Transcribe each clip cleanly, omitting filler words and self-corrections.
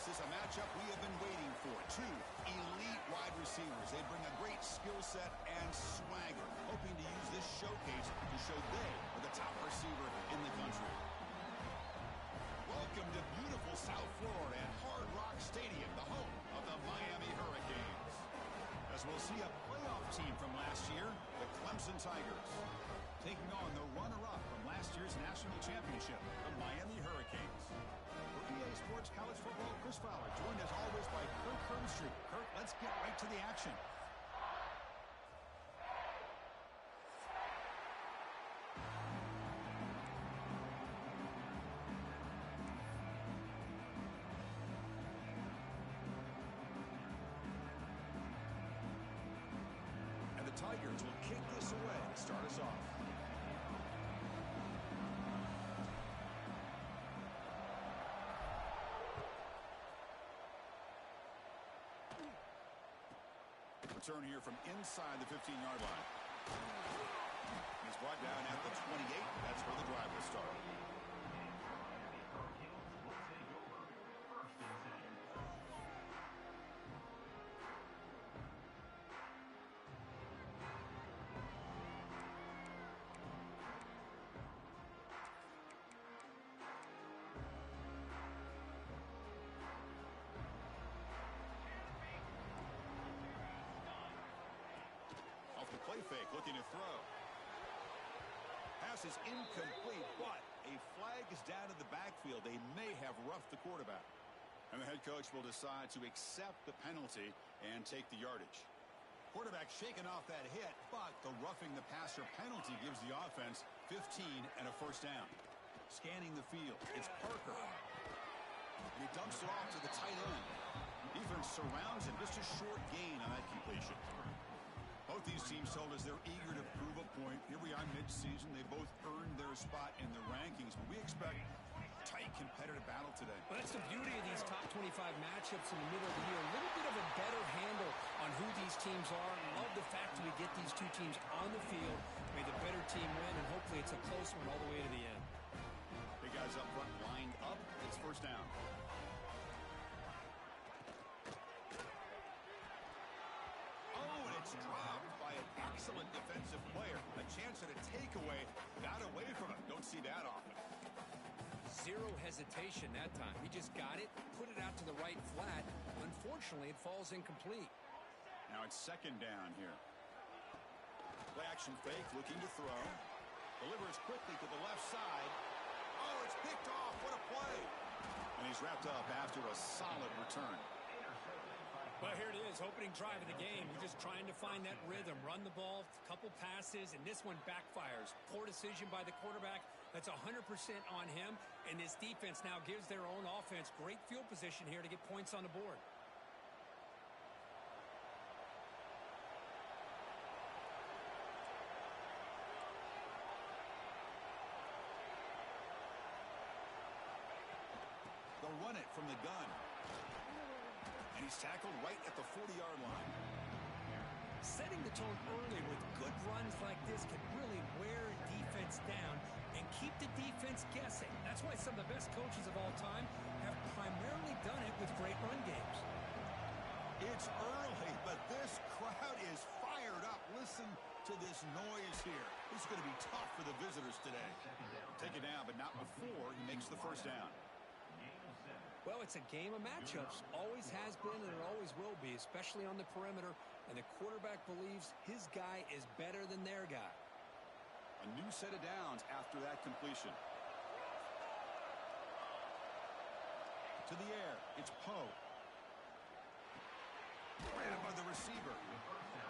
This is a matchup we have been waiting for. Two elite wide receivers. They bring a great skill set and swagger, hoping to use this showcase to show they are the top receiver in the country. Welcome to beautiful South Florida at Hard Rock Stadium, the home of the Miami Hurricanes. As we'll see a playoff team from last year, the Clemson Tigers, taking on the runner-up from last year's national championship, the Miami Hurricanes. For EA Sports College Football, Chris Fowler, joined as always by Kirk Herbstreit. Kirk, let's get right to the action. And the Tigers will kick this away to start us off. Return here from inside the 15-yard line. He's brought down at the 28. That's where the drive will start. Off the play fake, looking to throw. Pass is incomplete, but a flag is down in the backfield. They may have roughed the quarterback. And the head coach will decide to accept the penalty and take the yardage. Quarterback shaking off that hit, but the roughing the passer penalty gives the offense 15 and a first down. Scanning the field, it's Parker. And he dumps it off to the tight end. Defense surrounds him, just a short gain on that completion. Both these teams told us they're eager to prove a point. Here we are mid-season. They both earned their spot in the rankings, but we expect a tight competitive battle today. Well, that's the beauty of these top 25 matchups in the middle of the year. A little bit of a better handle on who these teams are. Love the fact that we get these two teams on the field. May the better team win, and hopefully it's a close one all the way to the end. Big guys up front lined up. It's first down. Dropped by an excellent defensive player. A chance at a takeaway. Got away from him. Don't see that often. Zero hesitation that time. He just got it, put it out to the right flat. Unfortunately, it falls incomplete. Now it's second down here. Play action fake, looking to throw. Delivers quickly to the left side. Oh, it's picked off. What a play. And he's wrapped up after a solid return. Well, here it is, opening drive of the game. You're just trying to find that rhythm, run the ball, a couple passes, and this one backfires. Poor decision by the quarterback. That's 100% on him, and this defense now gives their own offense great field position here to get points on the board. They'll run it from the gun. And he's tackled right at the 40-yard line. Setting the tone early with good runs like this can really wear a defense down and keep the defense guessing. That's why some of the best coaches of all time have primarily done it with great run games. It's early, but this crowd is fired up. Listen to this noise here. This is going to be tough for the visitors today. Take it down, but not before he makes the first down. Well, it's a game of matchups. Always has been and it always will be, especially on the perimeter. And the quarterback believes his guy is better than their guy. A new set of downs after that completion. To the air, it's Poe. Ran it by the receiver.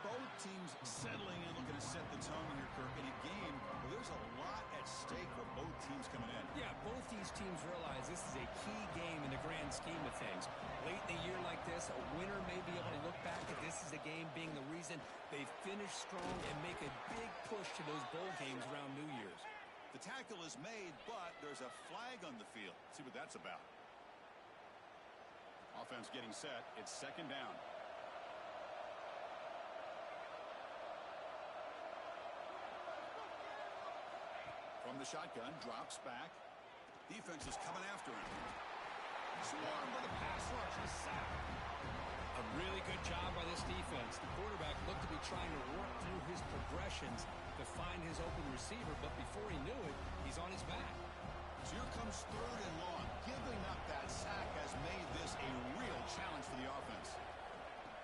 Both teams settling in, looking to set the tone here, Kirk. In a game where there's a lot at stake for both teams coming in. Yeah, both these teams realize this is a key game in the grand scheme of things. Late in a year like this, a winner may be able to look back at this as a game being the reason they finish strong and make a big push to those bowl games around New Year's. The tackle is made, but there's a flag on the field. Let's see what that's about. Offense getting set. It's second down. From the shotgun, drops back. Defense is coming after him. Swarmed by the pass rush. A sack. A really good job by this defense. The quarterback looked to be trying to work through his progressions to find his open receiver, but before he knew it, he's on his back. So here comes 3rd and long. Giving up that sack has made this a real challenge for the offense.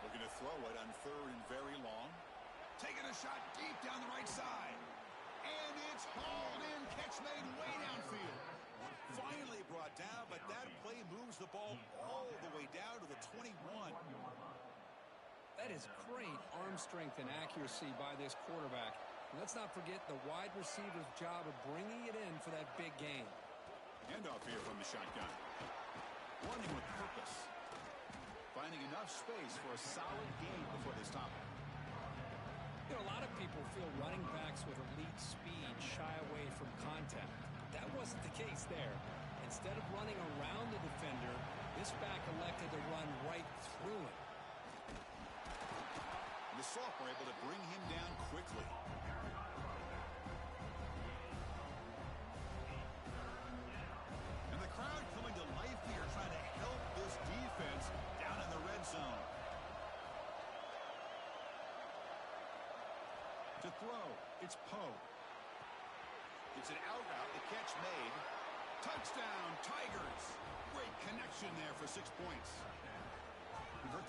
Looking to throw it on 3rd and very long. Taking a shot deep down the right side. And it's hauled in. Catch made way downfield. Finally brought down, but that play moves the ball all the way down to the 21. That is great arm strength and accuracy by this quarterback. And let's not forget the wide receiver's job of bringing it in for that big game. Handoff here from the shotgun. Running with purpose. Finding enough space for a solid gain before they stop it. You know, a lot of people feel running backs with elite speed shy away from contact. That wasn't the case there. Instead of running around the defender, this back elected to run right through him. The sophomore able to bring him down quickly. And the crowd coming to life here, trying to help this defense down in the red zone. To throw, it's Poe. It's an out route, the catch made. Touchdown, Tigers. Great connection there for 6 points.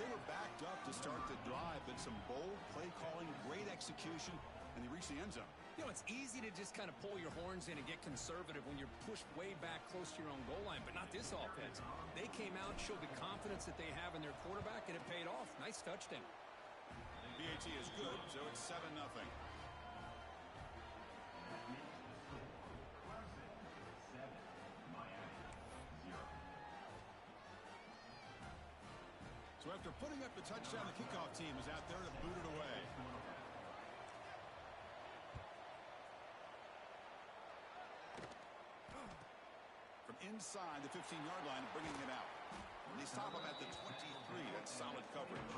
They were backed up to start the drive, but some bold play calling, great execution, and they reached the end zone. You know, it's easy to just kind of pull your horns in and get conservative when you're pushed way back close to your own goal line, but not this offense. They came out, showed the confidence that they have in their quarterback, and it paid off. Nice touchdown. BAT is good, so it's 7-0. So after putting up the touchdown, the kickoff team is out there to boot it away. From inside the 15-yard line, bringing it out. And they stop him at the 23. That's solid coverage.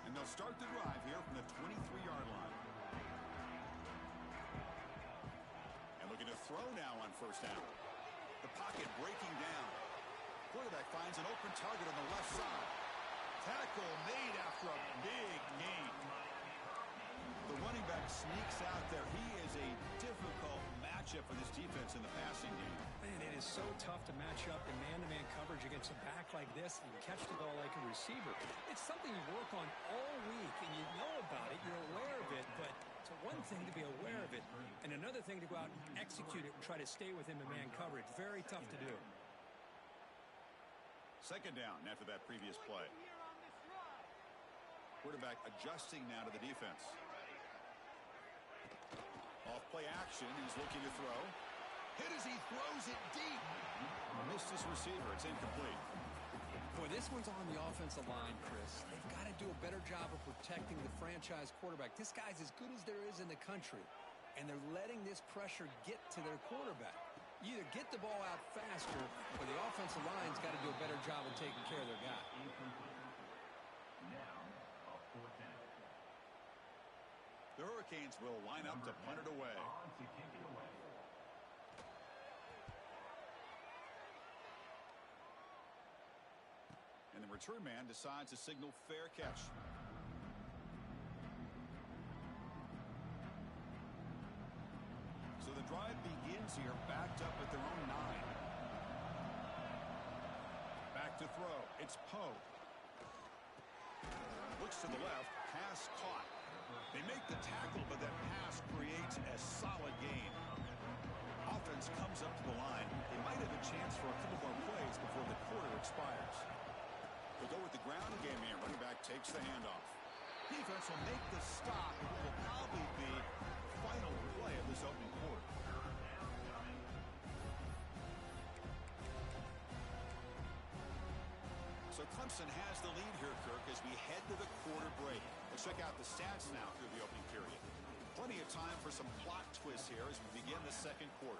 And they'll start the drive here from the 23-yard line. Looking to throw now on 1st down. The pocket breaking down. Quarterback finds an open target on the left side. Tackle made after a big gain. The running back sneaks out there. He is a difficult matchup for this defense in the passing game. Man, it is so tough to match up in man-to-man coverage against a back like this and catch the ball like a receiver. It's something you work on all week, and you know about it. You're aware of it, but it's one thing to be aware of it, and another thing to go out and execute it and try to stay with him in man coverage. Very tough to do. 2nd down after that previous play. Quarterback adjusting now to the defense. Off play action, he's looking to throw. Hit as he throws it deep. Missed his receiver, it's incomplete. Boy, this one's on the offensive line, Chris. They've got to do a better job of protecting the franchise quarterback. This guy's as good as there is in the country, and they're letting this pressure get to their quarterback. You either get the ball out faster, or the offensive line's got to do a better job of taking care of their guy. The Hurricanes will line up to punt it away. And the return man decides to signal fair catch. So the drive begins here, backed up at their own 9. Back to throw. It's Poe. Looks to the left. Pass caught. They make the tackle, but that pass creates a solid gain. Offense comes up to the line. They might have a chance for a couple more plays before the quarter expires. They'll go with the ground game here. Running back takes the handoff. Defense will make the stop. It will probably be the final play of this opening quarter. So Clemson has the lead here, Kirk, as we head to the quarter break. Let's check out the stats now through the opening period. Plenty of time for some plot twists here as we begin the 2nd quarter.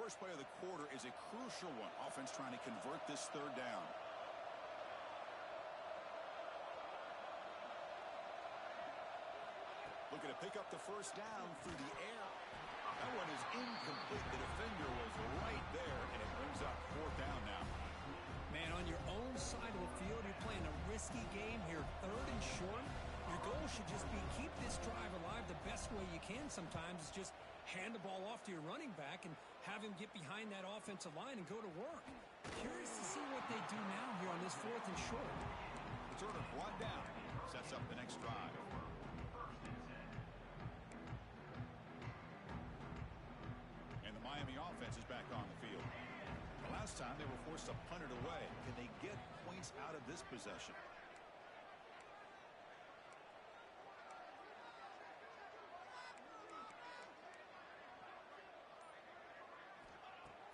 first play of the quarter is a crucial one. Offense trying to convert this third down. Looking to pick up the first down through the air. That one is incomplete. The defender was right there, and it brings up fourth down now. Man, on your own side of the field, you're playing a risky game here, third and short. Your goal should just be keep this drive alive the best way you can sometimes is just hand the ball off to your running back and have him get behind that offensive line and go to work. Curious to see what they do now here on this fourth and short. Returner brought down. Sets up the next drive. And the Miami offense is back on the field. Last time they were forced to punt it away. Can they get points out of this possession?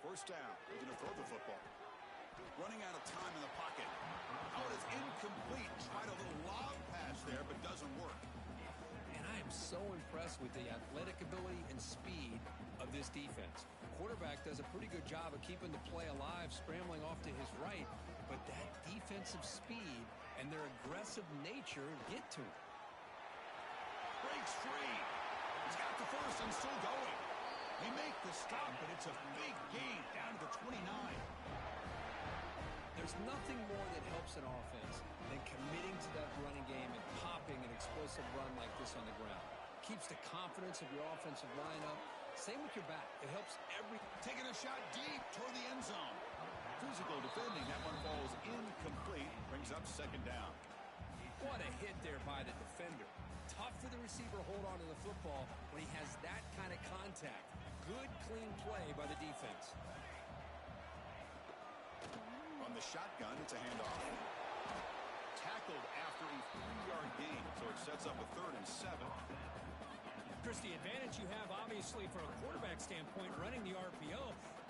First down. They're going to throw the football. Running out of time in the pocket. Oh, it is incomplete. Tried a little lob pass there, but doesn't work. And I am so impressed with the athletic ability and speed of this defense. Quarterback does a pretty good job of keeping the play alive, scrambling off to his right, but that defensive speed and their aggressive nature get to him. Breaks free. He's got the first and still going. They make the stop, but it's a big gain down to the 29. There's nothing more that helps an offense than committing to that running game and popping an explosive run like this on the ground. Keeps the confidence of your offensive line up. Same with your back. It helps every... Taking a shot deep toward the end zone. Physical defending. That one falls incomplete. Brings up second down. What a hit there by the defender. Tough for the receiver to hold on to the football when he has that kind of contact. Good, clean play by the defense. On the shotgun, it's a handoff. Tackled after a 3-yard gain, so it sets up a 3rd and 7. Chris, the advantage you have, obviously, from a quarterback standpoint, running the RPO,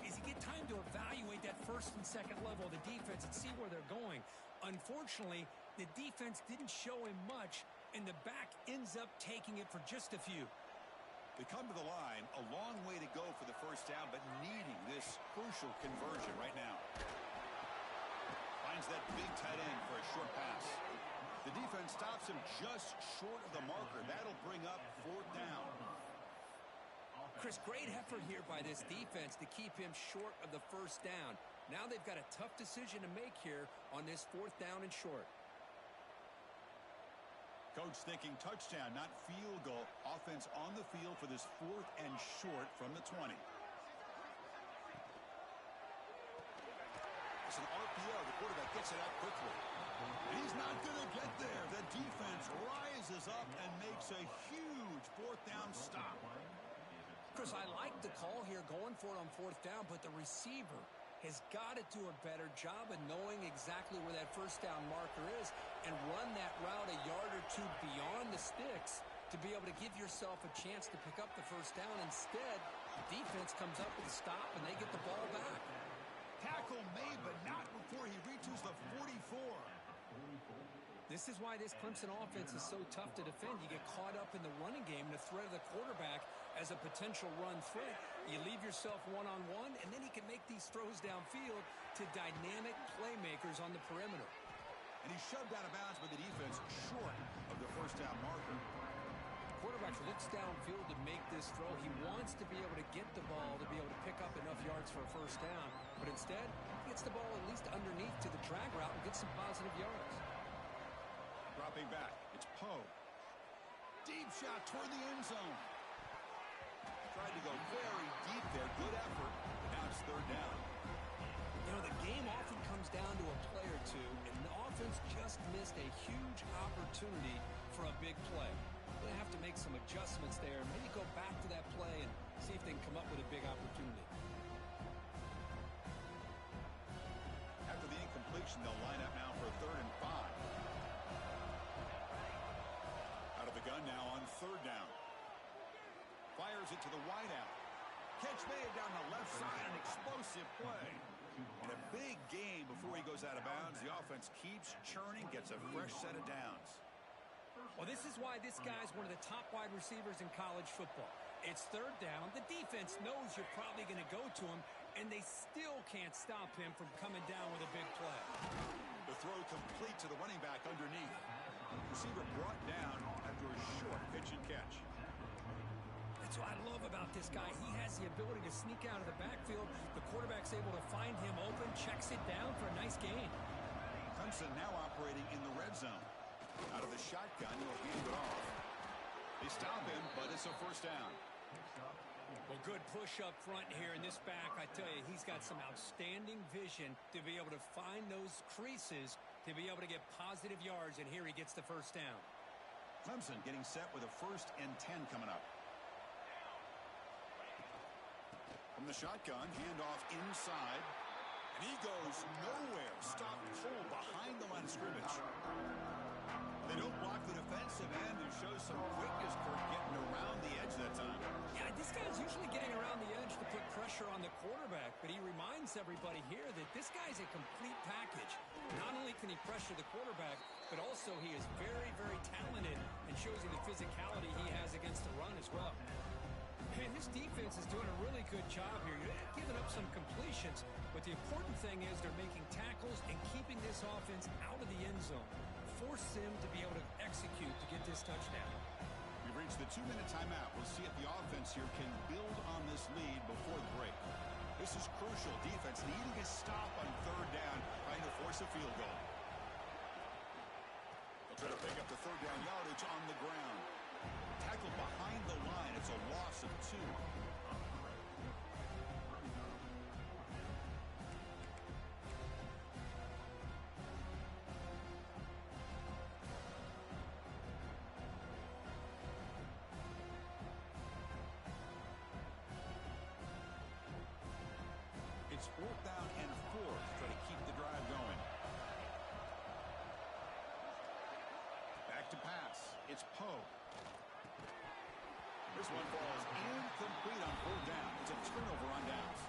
is you get time to evaluate that first and second level of the defense and see where they're going. Unfortunately, the defense didn't show him much, and the back ends up taking it for just a few. They come to the line, a long way to go for the first down, but needing this crucial conversion right now. Finds that big tight end for a short pass. The defense stops him just short of the marker. That'll bring up fourth down. Chris, great effort here by this defense to keep him short of the first down. Now they've got a tough decision to make here on this fourth down and short. Coach thinking touchdown, not field goal. Offense on the field for this 4th and short from the 20. It's an RPO. The quarterback gets it out quickly. He's not going to get there. The defense rises up and makes a huge 4th down stop. Chris, I like the call here going for it on 4th down, but the receiver has got to do a better job of knowing exactly where that first down marker is and run that route a yard or two beyond the sticks to be able to give yourself a chance to pick up the first down. Instead, the defense comes up with a stop and they get the ball back. Tackle made, but not before he reaches the 44. This is why this Clemson offense is so tough to defend. You get caught up in the running game, the threat of the quarterback as a potential run threat. You leave yourself one-on-one, and then he can make these throws downfield to dynamic playmakers on the perimeter. And he's shoved out of bounds by the defense short of the first down marker. Quarterback looks downfield to make this throw. He wants to be able to get the ball to be able to pick up enough yards for a first down. But instead, he gets the ball at least underneath to the drag route and gets some positive yards. Dropping back, it's Poe. Deep shot toward the end zone. Tried to go very deep there. Good effort. But now it's 3rd down. You know, the game often comes down to a play or two, and the offense just missed a huge opportunity for a big play. They have to make some adjustments there, maybe go back to that play and see if they can come up with a big opportunity. After the incompletion, they'll line up now for a 3rd and 5. Out of the gun now on 3rd down. Fires it to the wideout. Catch made down the left side, an explosive play. And a big gain before he goes out of bounds. The offense keeps churning, gets a fresh set of downs. Well, this is why this guy's one of the top wide receivers in college football. It's third down. The defense knows you're probably going to go to him, and they still can't stop him from coming down with a big play. The throw complete to the running back underneath. Receiver brought down after a short pitch and catch. That's what I love about this guy. He has the ability to sneak out of the backfield. The quarterback's able to find him open, checks it down for a nice gain. Clemson now operating in the red zone. Out of the shotgun, he'll hand it off. They stop him, but it's a first down. Well, good push up front here in this back. I tell you, he's got some outstanding vision to be able to find those creases, to be able to get positive yards, and here he gets the first down. Clemson getting set with a 1st and 10 coming up. From the shotgun, handoff inside, and he goes nowhere. Stopped cold behind the line of scrimmage. They don't block the defensive end and show some quickness for getting around the edge that time. Yeah, this guy's usually getting around the edge to put pressure on the quarterback, but he reminds everybody here that this guy's a complete package. Not only can he pressure the quarterback, but also he is very, very talented and shows you the physicality he has against the run as well. And this defense is doing a really good job here. You're giving up some completions, but the important thing is they're making tackles and keeping this offense out of the end zone. Force them to be able to execute to get this touchdown. We've reached the 2-minute timeout. We'll see if the offense here can build on this lead before the break. This is crucial. Defense needing a stop on 3rd down, trying to force a field goal. They'll try to pick up the 3rd down yardage on the ground. Tackled behind the line. It's a loss of 2. It's 4th down and 4 to try to keep the drive going. Back to pass. It's Poe. This one falls incomplete on 4th down. It's a turnover on downs.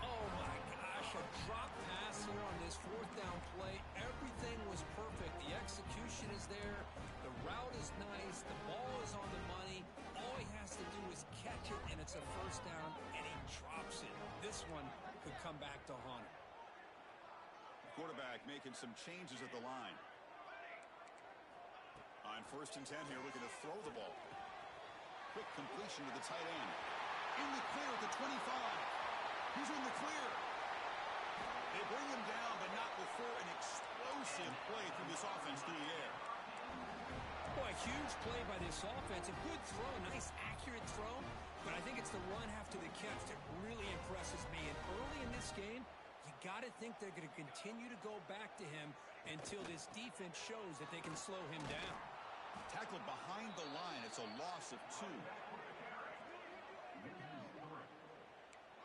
Oh, my gosh. A drop pass here on this 4th down play. Everything was perfect. The execution is there. The route is nice. The ball is on the money. All he has to do is catch it, and it's a 1st down, and he drops it. This one could come back to haunt him. Quarterback making some changes at the line. On 1st and 10 here, looking to throw the ball. Quick completion to the tight end. In the clear at the 25. He's in the clear. They bring him down, but not before an explosive play through this offense through the air. Boy, a huge play by this offense. A good throw, nice accurate throw. But I think it's the run after the catch that really impresses me. And early in this game, you got to think they're going to continue to go back to him until this defense shows that they can slow him down. Tackled behind the line. It's a loss of 2.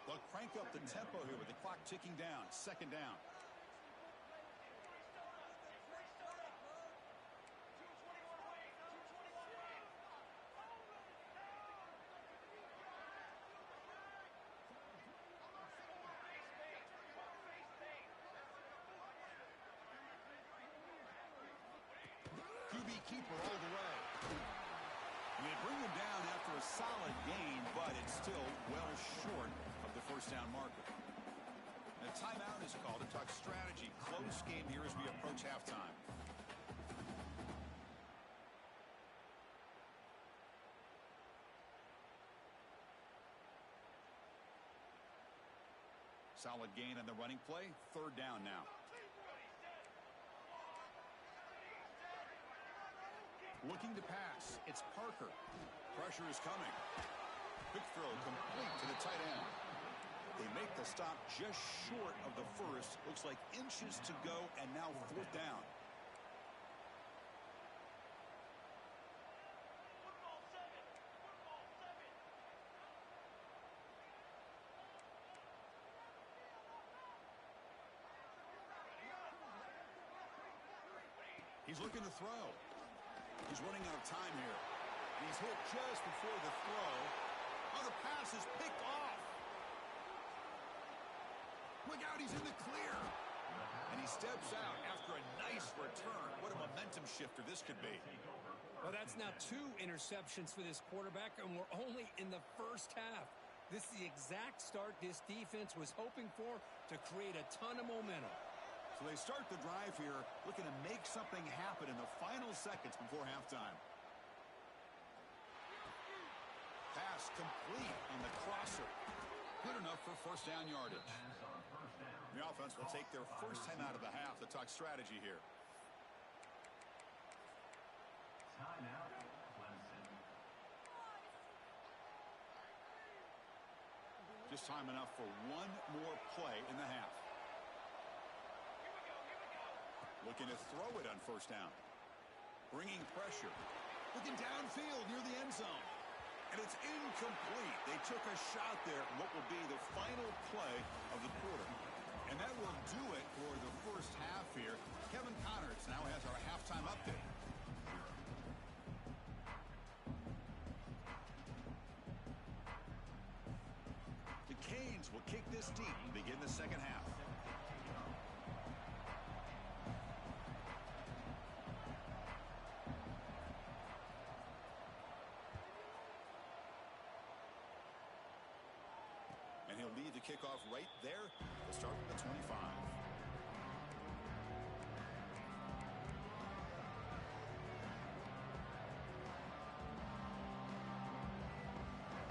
They'll crank up the tempo here with the clock ticking down. 2nd down. QB keeper all the way. And they bring him down after a solid gain, but it's still well short of the 1st down marker. A timeout is called to talk strategy. Close game here as we approach halftime. Solid gain on the running play. 3rd down now. Looking to pass. It's Parker. Pressure is coming. Quick throw complete to the tight end. They make the stop just short of the 1st. Looks like inches to go, and now 4th down. He's looking to throw. He's running out of time here. And he's hit just before the throw. Oh, the pass is picked off. Look out, he's in the clear. And he steps out after a nice return. What a momentum shifter this could be. Well, that's now 2 interceptions for this quarterback, and we're only in the first half. This is the exact start this defense was hoping for to create a ton of momentum. So they start the drive here, looking to make something happen in the final seconds before halftime. Pass complete on the crosser. Good enough for first down yardage. The offense will take their first time out of the half to talk strategy here. Just time enough for one more play in the half. Looking to throw it on first down. Bringing pressure. Looking downfield near the end zone. And it's incomplete. They took a shot there in what will be the final play of the quarter. And that will do it for the first half here. Kevin Connors now has our halftime update. The Canes will kick this deep and begin the second half. And he'll lead the kickoff right there to start with the 25.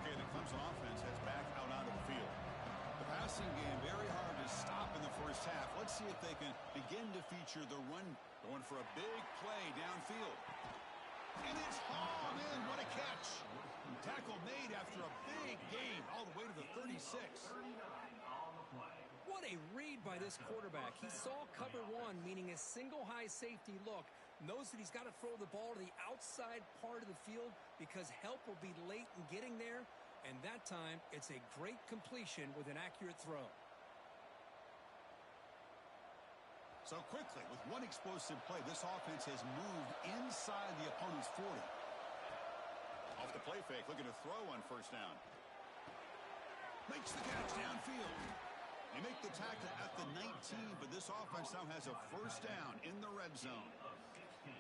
Okay, the Clemson offense heads back out onto the field. The passing game very hard to stop in the first half. Let's see if they can begin to feature the run. Going for a big play downfield. And it's hauled in. What a catch. Tackle made after a big gain all the way to the 36. What a read by this quarterback. He saw cover 1, meaning a single high safety look. Knows that he's got to throw the ball to the outside part of the field because help will be late in getting there. And that time, it's a great completion with an accurate throw. So quickly, with one explosive play, this offense has moved inside the opponent's 40. Off the play fake, looking to throw on first down. Makes the catch downfield. They make the tackle at the 19, but this offense now has a first down in the red zone.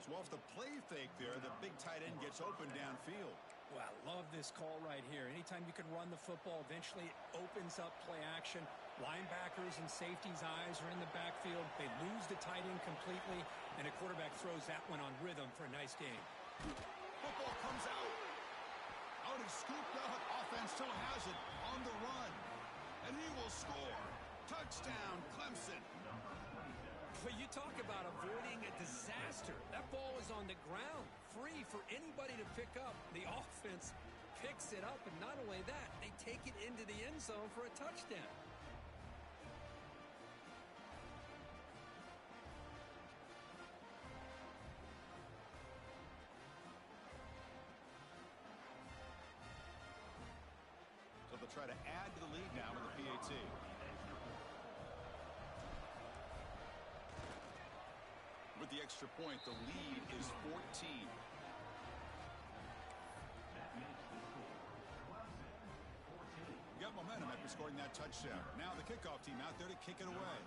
So off the play fake there, the big tight end gets open downfield. Well, I love this call right here. Anytime you can run the football, eventually it opens up play action. Linebackers and safeties' eyes are in the backfield. They lose the tight end completely, and a quarterback throws that one on rhythm for a nice game. Football comes out. Out is scooped up. Offense still has it on the run. And he will score. Touchdown, Clemson. But you talk about avoiding a disaster. That ball is on the ground, free for anybody to pick up. The offense picks it up, and not only that, they take it into the end zone for a touchdown. So they'll try to add to the lead now with the PAT. With the extra point, the lead is 14. Got momentum after scoring that touchdown. Now the kickoff team out there to kick it away.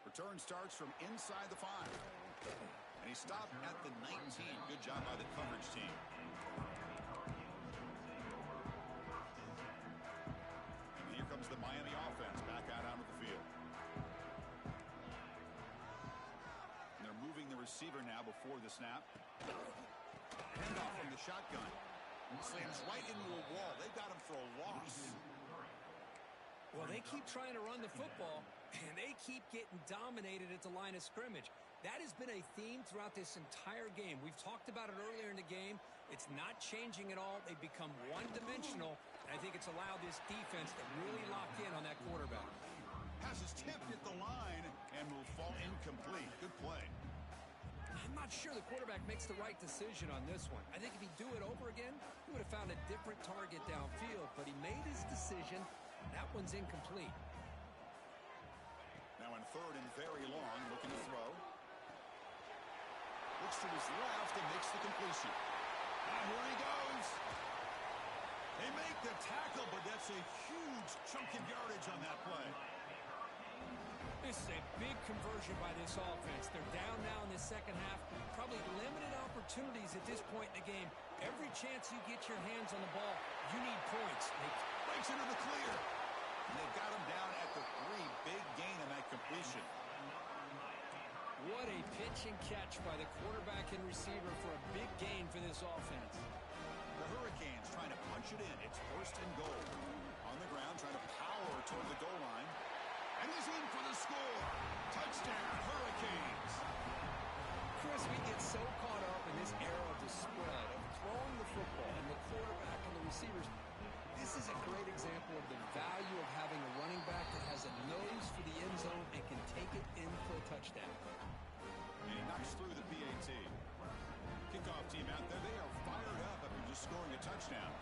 Return starts from inside the 5. And he stopped at the 19. Good job by the coverage team. And here comes the Miami offense back out onto the field. And they're moving the receiver now before the snap. Handoff from the shotgun. Slams right into a wall. They've got him for a loss. Well, they keep trying to run the football, and they keep getting dominated at the line of scrimmage. That has been a theme throughout this entire game. We've talked about it earlier in the game. It's not changing at all. They've become one-dimensional, and I think it's allowed this defense to really lock in on that quarterback. Pass is tipped at the line and will fall incomplete. Good play. I'm not sure the quarterback makes the right decision on this one. I think if he'd do it over again, he would have found a different target downfield, but he made his decision. That one's incomplete. Now in third and very long, looking to throw. Looks to his left and makes the completion. And here he goes. They make the tackle, but that's a huge chunk of yardage on that play. This is a big conversion by this offense. They're down now in the second half. Probably limited opportunities at this point in the game. Every chance you get your hands on the ball, you need points. They breaks into the clear. And they've got him down at the 3. Big gain in that completion. What a pitch and catch by the quarterback and receiver for a big gain for this offense. The Hurricanes trying to punch it in. It's 1st and goal. On the ground, trying to power toward the goal line. And he's in for the score. Touchdown, Hurricanes. Chris, we get so caught up in this era of the spread, of throwing the football, and the quarterback and the receivers. This is a great example of the value of having a running back that has a nose for the end zone and can take it in for a touchdown. And he knocks through the PAT. Kickoff team out there. They are fired up after just scoring a touchdown.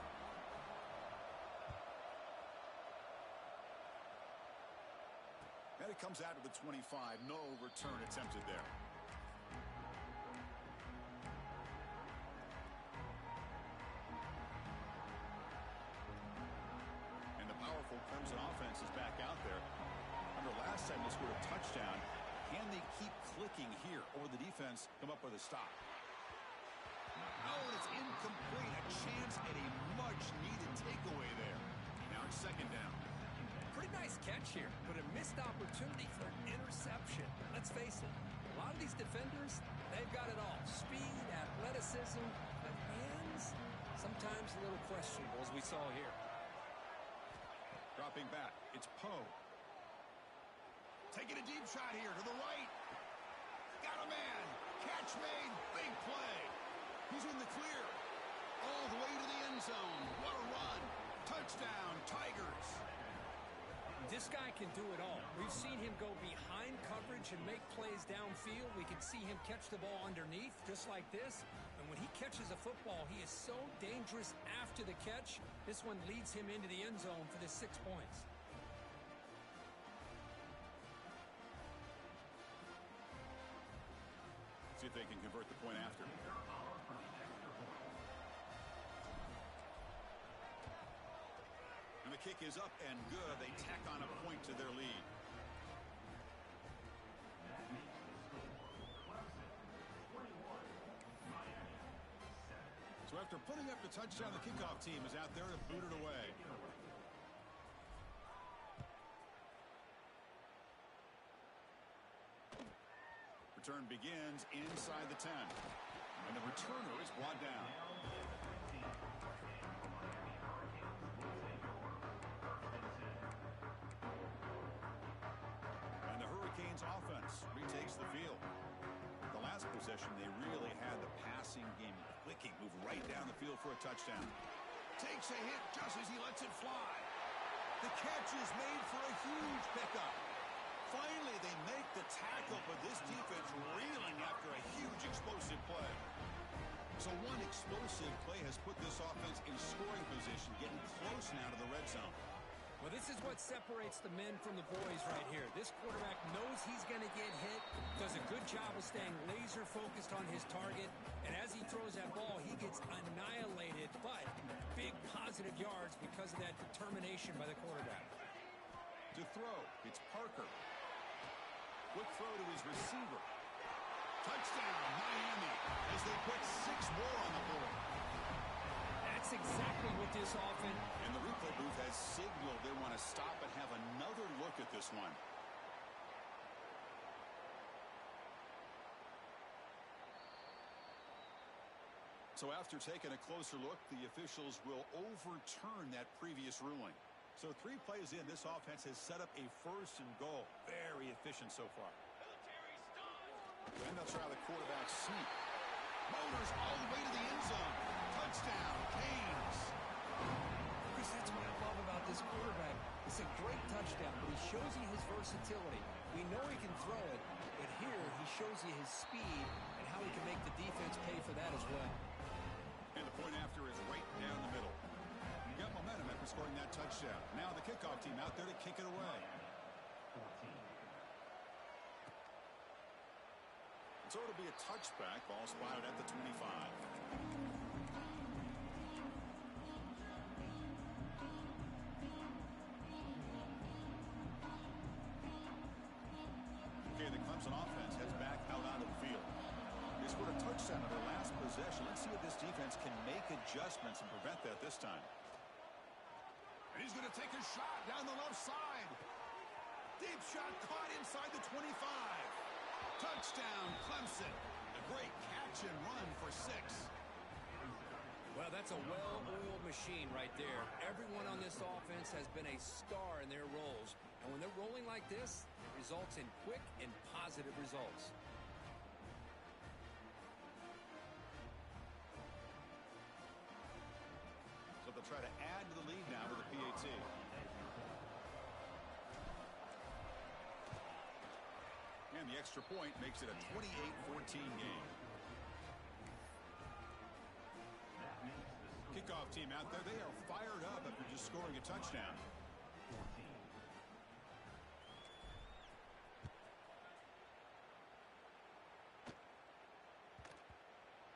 And it comes out to the 25. No return attempted there. And the powerful Crimson offense is back out there. Remember last time they scored a touchdown. Can they keep clicking here, or the defense come up with a stop? Oh, and it's incomplete. A chance at a much-needed takeaway there. Now it's 2nd down. Pretty nice catch here, but a missed opportunity for an interception. Let's face it, a lot of these defenders, they've got it all. Speed, athleticism, but hands, sometimes a little questionable, as we saw here. Dropping back, it's Poe. Taking a deep shot here to the right. Got a man. Catch made. Big play. He's in the clear. All the way to the end zone. What a run. Touchdown, Tigers. This guy can do it all. We've seen him go behind coverage and make plays downfield. We can see him catch the ball underneath, just like this. And when he catches a football, he is so dangerous after the catch. This one leads him into the end zone for the 6 points. See if they can convert the point after. And the kick is up and good. They tack on a point to their lead. So after putting up the touchdown, the kickoff team is out there to boot it away. Return begins inside the 10. And the returner is brought down. And the Hurricanes offense retakes the field. The last possession, they really had the passing game clicking. Move right down the field for a touchdown. Takes a hit just as he lets it fly. The catch is made for a huge pickup. Finally, they make the tackle, but this defense reeling after a huge explosive play. So one explosive play has put this offense in scoring position, getting close now to the red zone. Well, this is what separates the men from the boys right here. This quarterback knows he's going to get hit, does a good job of staying laser focused on his target, and as he throws that ball, he gets annihilated, but big positive yards because of that determination by the quarterback. To throw, it's Parker. Quick throw to his receiver. Touchdown, Miami, as they put 6 more on the board. That's exactly what this offense... And the replay booth has signaled they want to stop and have another look at this one. So after taking a closer look, the officials will overturn that previous ruling. So 3 plays in, this offense has set up a 1st and goal. Very efficient so far. Then they'll try the quarterback sneak. Motors all the way to the end zone. Touchdown, Canes. Chris, that's what I love about this quarterback. It's a great touchdown, but he shows you his versatility. We know he can throw it, but here he shows you his speed and how he can make the defense pay for that as well. And the point after is right down the middle. You got momentum after scoring that touchdown. Now the kickoff team out there to kick it away. So it'll be a touchback. Ball spotted at the 25. on their last possession. Let's see if this defense can make adjustments and prevent that this time. And he's going to take a shot down the left side. Deep shot caught inside the 25. Touchdown, Clemson. A great catch and run for 6. Well, that's a well-oiled machine right there. Everyone on this offense has been a star in their roles. And when they're rolling like this, it results in quick and positive results. So they'll try to add to the lead now with a PAT. And the extra point makes it a 28-14 game. Kickoff team out there, they are fired up after just scoring a touchdown.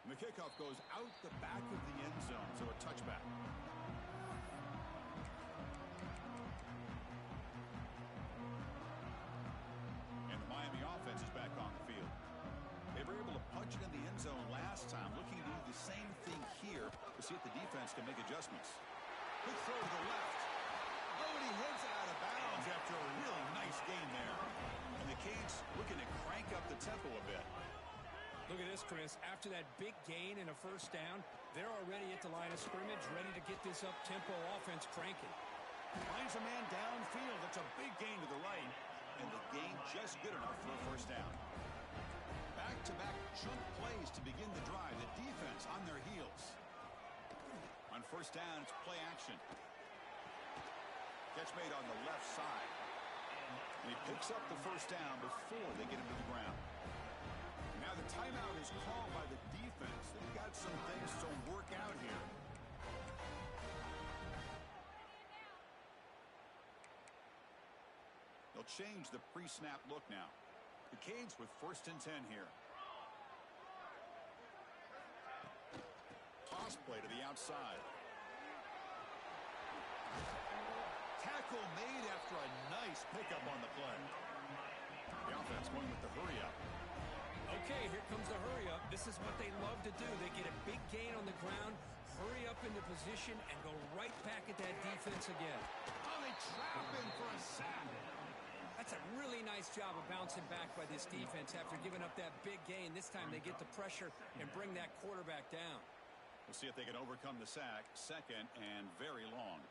And the kickoff goes out the back of the end zone, so a touchback. And the Miami offense is back on the field. They were able to punch it in the end zone last time, looking to do the same thing here to see if the defense can make adjustments. Quick throw to the left. Oh, and he hits it out of bounds after a really nice game there. And the Canes looking to crank up the tempo a bit. Look at this, Chris. After that big gain and a first down, they're already at the line of scrimmage, ready to get this up-tempo offense cranking. Finds a man downfield. That's a big gain to the right. And the gain just good enough for a first down. Back-to-back chunk plays to begin the drive. The defense on their heels. On first down, it's play action. Catch made on the left side. And he picks up the first down before they get him to the ground. Now the timeout is called by the defense. They've got some things to work out here. They'll change the pre-snap look now. The Canes with 1st and 10 here. Toss play to the outside. Tackle made after a nice pickup on the play. The offense going with the hurry up. Okay, here comes the hurry up. This is what they love to do. They get a big gain on the ground, hurry up into position, and go right back at that defense again. Oh, they trap him for a sack. That's a really nice job of bouncing back by this defense after giving up that big gain. This time they get the pressure and bring that quarterback down. We'll see if they can overcome the sack. 2nd and very long.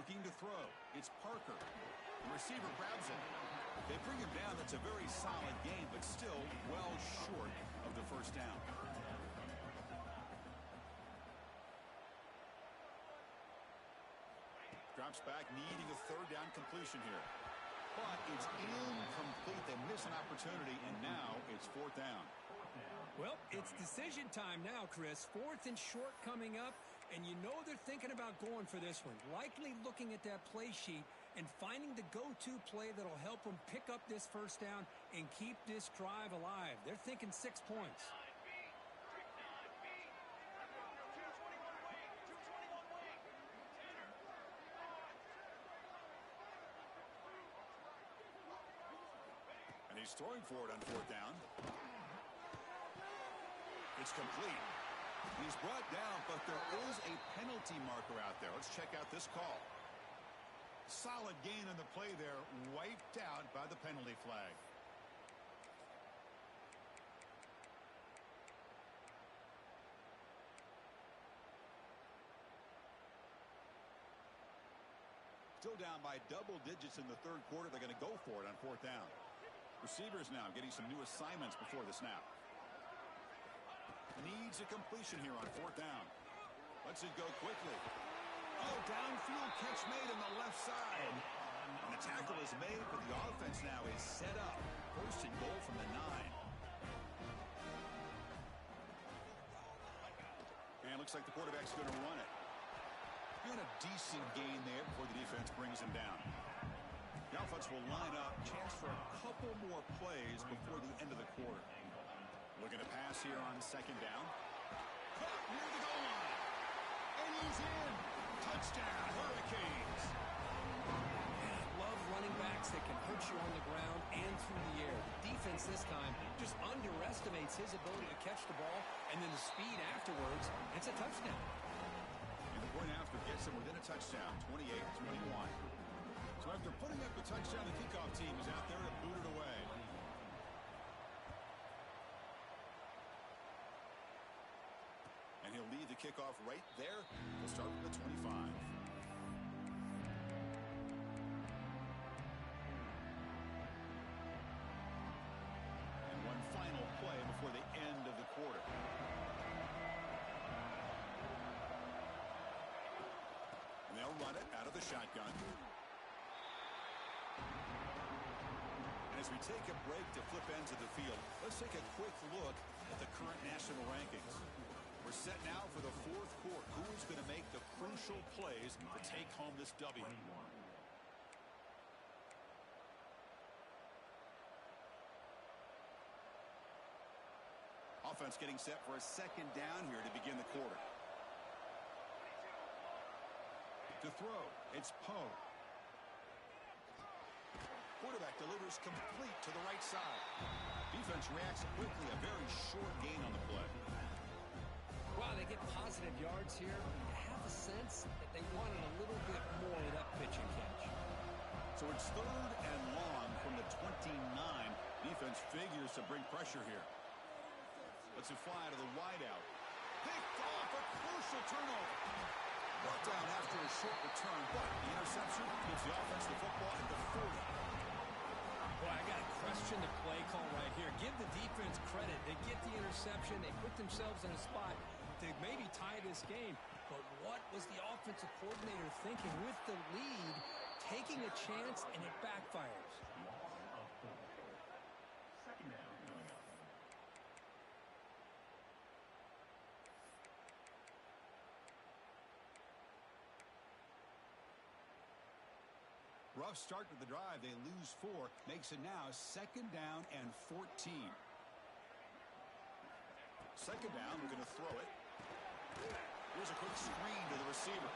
Looking to throw. It's Parker. The receiver grabs it. They bring him down. That's a very solid game, but still well short of the first down. Drops back, needing a 3rd down completion here. But it's incomplete. They miss an opportunity, and now it's 4th down. Well, it's decision time now, Chris. 4th and short coming up, and you know they're thinking about going for this one. Likely looking at that play sheet and finding the go-to play that'll help them pick up this first down and keep this drive alive. They're thinking 6 points. And he's throwing for it on 4th down. It's complete. He's brought down, but there is a penalty marker out there. Let's check out this call. Solid gain on the play there, wiped out by the penalty flag. Still down by double digits in the 3rd quarter. They're going to go for it on 4th down. Receivers now getting some new assignments before the snap. Needs a completion here on 4th down. Lets it go quickly. Oh, downfield catch made on the left side. And the tackle is made, but the offense now is set up. 1st and goal from the 9. And looks like the quarterback's going to run it. Got a decent gain there before the defense brings him down. The offense will line up. Chance for a couple more plays before the end of the quarter. Looking to pass here on 2nd down. Caught near the goal line. And he's in. Touchdown, Hurricanes. Man, I love running running backs that can hurt you on the ground and through the air. The defense this time just underestimates his ability to catch the ball, and then the speed afterwards, it's a touchdown. And the point after gets him within a touchdown, 28-21. So after putting up the touchdown, the kickoff team is out there to boot it away. And he'll lead the kickoff right there. We'll start with the 25. And one final play before the end of the quarter. And they'll run it out of the shotgun. And as we take a break to flip ends of the field, let's take a quick look at the current national rankings. We're set now for the fourth quarter. Who is going to make the crucial plays to take home this W? Offense getting set for a second down here to begin the quarter. To throw, it's Poe. Quarterback delivers complete to the right side. Defense reacts quickly. A very short gain on the play. Wow, they get positive yards here. You have a sense that they wanted a little bit more of that pitch and catch. So it's third and long from the 29. Defense figures to bring pressure here. Let's it fly to the wideout. Picked off, a crucial turnover. Brought down after a short return, but the interception gives the offense the football at the 40. Boy, I got to question the play call right here. Give the defense credit. They get the interception. They put themselves in a spot to maybe tie this game. But what was the offensive coordinator thinking with the lead, taking a chance, and it backfires? Rough start to the drive. They lose 4. Makes it now second down and 14. Second down, we're going to throw it. Here's a quick screen to the receiver.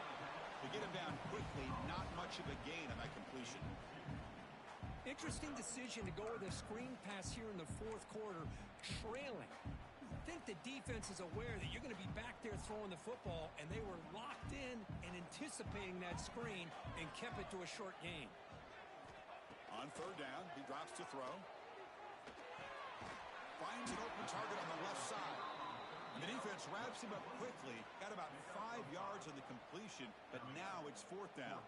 To get him down quickly, not much of a gain on that completion. Interesting decision to go with a screen pass here in the fourth quarter, trailing. I think the defense is aware that you're going to be back there throwing the football, and they were locked in and anticipating that screen and kept it to a short gain. On third down, he drops to throw. Finds an open target on the left side. And the defense wraps him up quickly. Got about 5 yards on the completion, but now it's fourth down.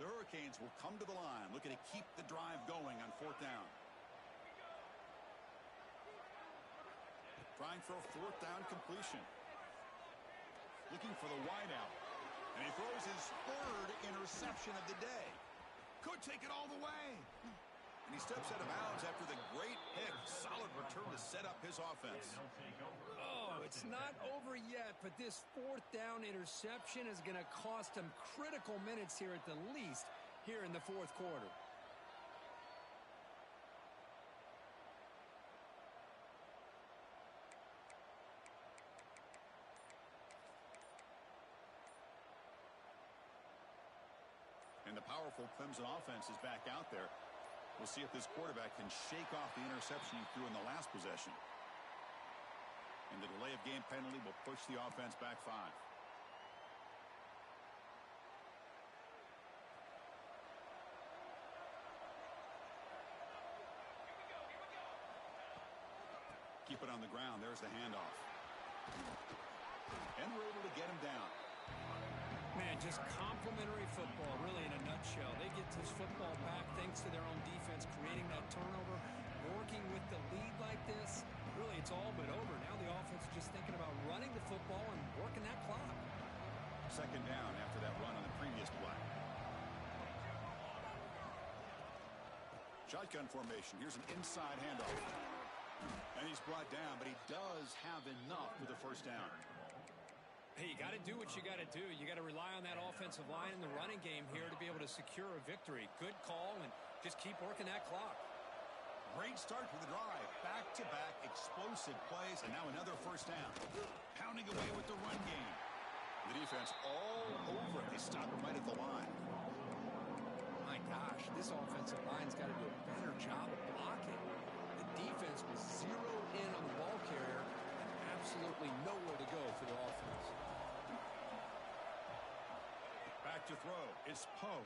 The Hurricanes will come to the line, looking to keep the drive going on fourth down. Trying for a fourth down completion. Looking for the wideout. And he throws his third interception of the day. Could take it all the way. And he steps out of bounds after the great pick. Solid return to set up his offense. Oh, it's not over yet, but this fourth down interception is going to cost him critical minutes here at the least here in the fourth quarter. And the powerful Clemson offense is back out there. We'll see if this quarterback can shake off the interception he threw in the last possession. And the delay of game penalty will push the offense back 5. Keep it on the ground. There's the handoff. And we're able to get him down. Man, just complimentary football, really in a nutshell. They get this football back thanks to their own defense, creating that turnover, working with the lead like this. Really, it's all but over. Now the offense is just thinking about running the football and working that clock. Second down after that run on the previous play. Shotgun formation. Here's an inside handoff. And he's brought down, but he does have enough for the first down. Hey, you got to do what you got to do. You got to rely on that offensive line in the running game here to be able to secure a victory. Good call, and just keep working that clock. Great start to the drive. Back-to-back explosive plays, and now another first down. Pounding away with the run game. The defense all over it. They stop him right at the line. My gosh, this offensive line's got to do a better job of blocking. The defense was zeroed in on the ball carrier and absolutely nowhere to go for the offense. Back to throw. It's Poe.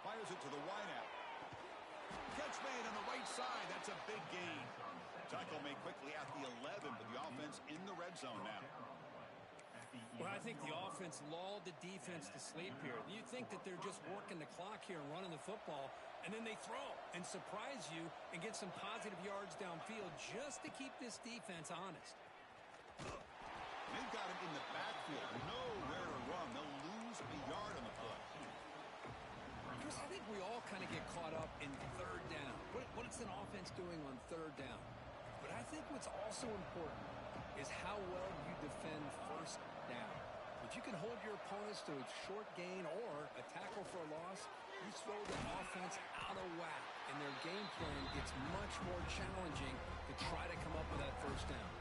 Fires it to the wideout. Catch made on the right side. That's a big gain. Tackle made quickly at the 11, but the offense in the red zone now. Well, I think the offense lulled the defense to sleep here. You think that they're just working the clock here and running the football, and then they throw and surprise you and get some positive yards downfield just to keep this defense honest. They've got him in the backfield. Nowhere to run. They'll lose a yard on the play. Chris, I think we all kind of get caught up in third down. What's an offense doing on third down? But I think what's also important is how well you defend first down. If you can hold your opponents to a short gain or a tackle for a loss, you throw the offense out of whack, and their game plan gets much more challenging to try to come up with that first down.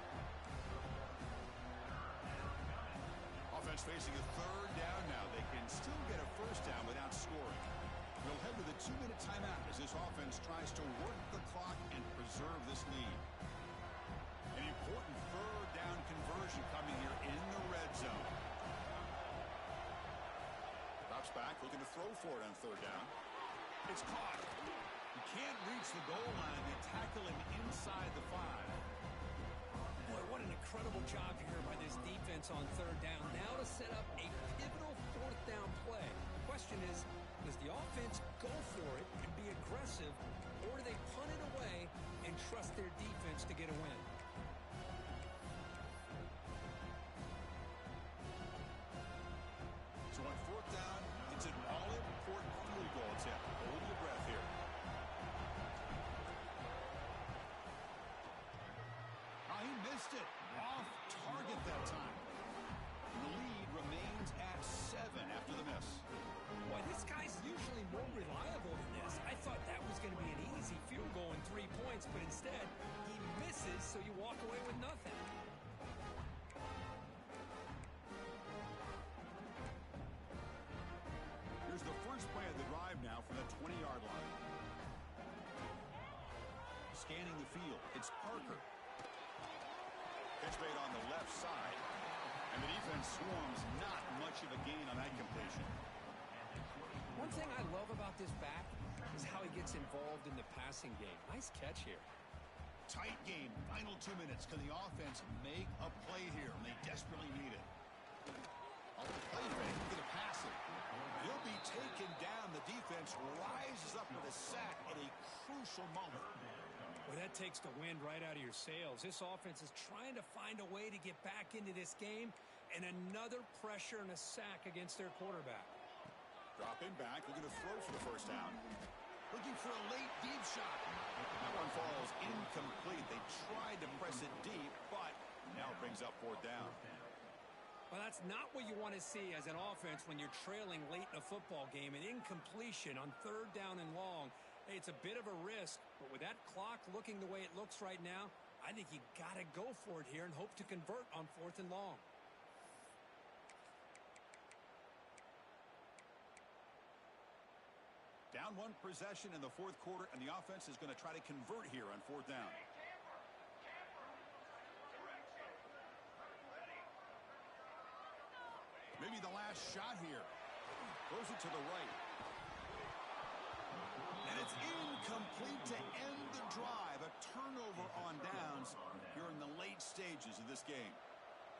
Offense facing a third down now. They can still get a first down without scoring. They'll head to the 2-minute timeout as this offense tries to work the clock and preserve this lead. An important third down conversion coming here in the red zone. Drops back, looking to throw for it on third down. It's caught. He can't reach the goal line. They tackle him inside the 5. Boy, what an incredible job here by this defense on third down. Now to set up a pivotal fourth down play. The question is, does the offense go for it and be aggressive, or do they punt it away and trust their defense to get a win? So on fourth down, it's an all-important field goal attempt. Hold your breath here. Oh, he missed it. Off target that time. The lead remains at 7 after the miss. Boy, this guy's usually more reliable than this. I thought that was going to be an easy field goal and 3 points, but instead, he misses, so you walk away with nothing. Here's the first play of the drive now from the 20-yard line. Scanning the field, it's Parker. Catch made on the left side. And the defense swarms, not much of a gain on that completion. One thing I love about this back is how he gets involved in the passing game. Nice catch here. Tight game, final 2 minutes. Can the offense make a play here? And they desperately need it. On the play fake, look at the passing. He'll be taken down. The defense rises up with a sack at a crucial moment. Well, that takes the wind right out of your sails. This offense is trying to find a way to get back into this game, and another pressure and a sack against their quarterback. Dropping back, looking to throw for the first down. Looking for a late deep shot. That one falls incomplete. They tried to press it deep, but now it brings up fourth down. Well, that's not what you want to see as an offense when you're trailing late in a football game. An incompletion on third down and long. Hey, it's a bit of a risk, but with that clock looking the way it looks right now, I think you got to go for it here and hope to convert on fourth and long. Down one possession in the fourth quarter, and the offense is going to try to convert here on fourth down. Maybe the last shot here. Throws it to the right. And it's incomplete to end the drive. A turnover on downs here in the late stages of this game.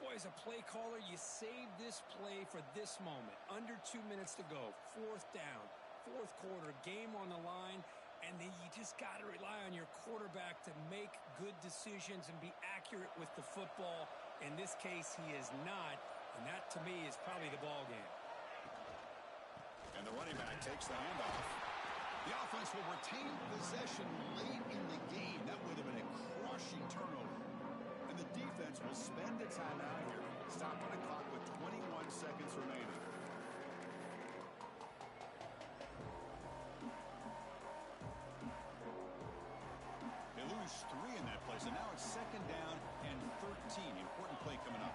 Boy, as a play caller, you save this play for this moment. Under 2 minutes to go. Fourth down. Fourth quarter. Game on the line. And then you just got to rely on your quarterback to make good decisions and be accurate with the football. In this case, he is not. And that, to me, is probably the ball game. And the running back takes the handoff. The offense will retain possession late in the game. That would have been a crushing turnover. And the defense will spend a timeout here. Stop on the clock with 21 seconds remaining. So now it's 2nd down and 13. Important play coming up.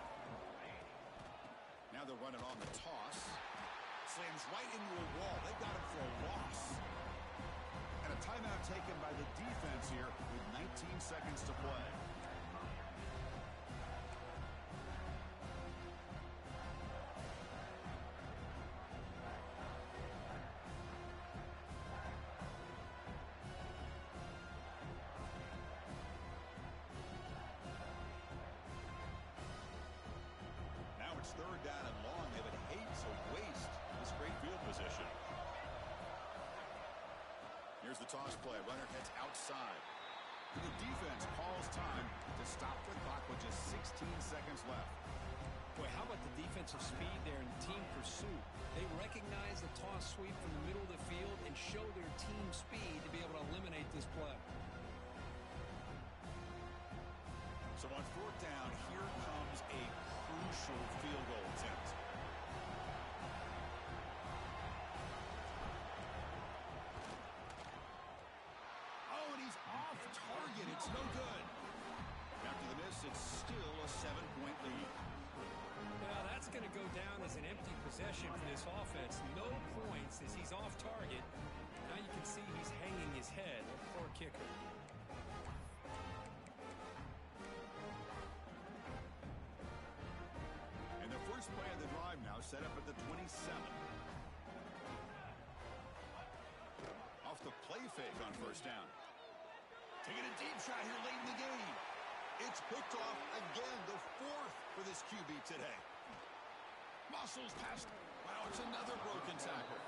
Now they'll run it on the toss. Slams right into a wall. They've got him for a loss. And a timeout taken by the defense here with 19 seconds to play. Now it's 3rd down and long. They would hate to waste this great field position. Here's the toss play. Runner heads outside. And the defense calls time to stop the clock with just 16 seconds left. Boy, how about the defensive speed there in team pursuit? They recognize the toss sweep from the middle of the field and show their team speed to be able to eliminate this play. So on 4th down, here comes a crucial field goal attempt. Oh, and he's off target. It's no good. After the miss, it's still a 7-point lead. Well, that's going to go down as an empty possession for this offense. No points as he's off target. Now you can see he's hanging his head. Poor kicker. And the first play of the drive now set up at the 27. Off the play fake on 1st down. Taking a deep shot here late in the game. It's picked off again, the 4th for this QB today. Muscles past. Wow, it's another broken tackle.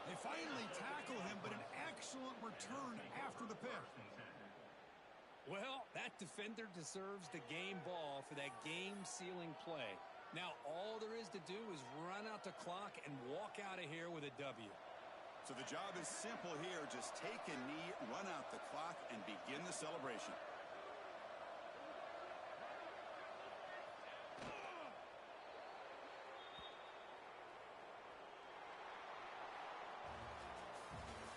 They finally tackle him, but an excellent return after the pick. Well, that defender deserves the game ball for that game-sealing play. Now, all there is to do is run out the clock and walk out of here with a W. So the job is simple here. Just take a knee, run out the clock, and begin the celebration.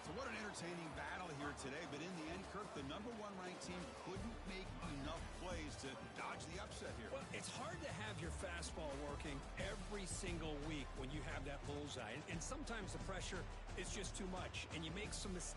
So what an entertaining battle here today. But in the end, Kirk, the #1 ranked team couldn't make enough plays to dodge the upset here. Well, it's hard to have your fastball working every single week when you have that bullseye. And sometimes the pressure is just too much, and you make some mistakes.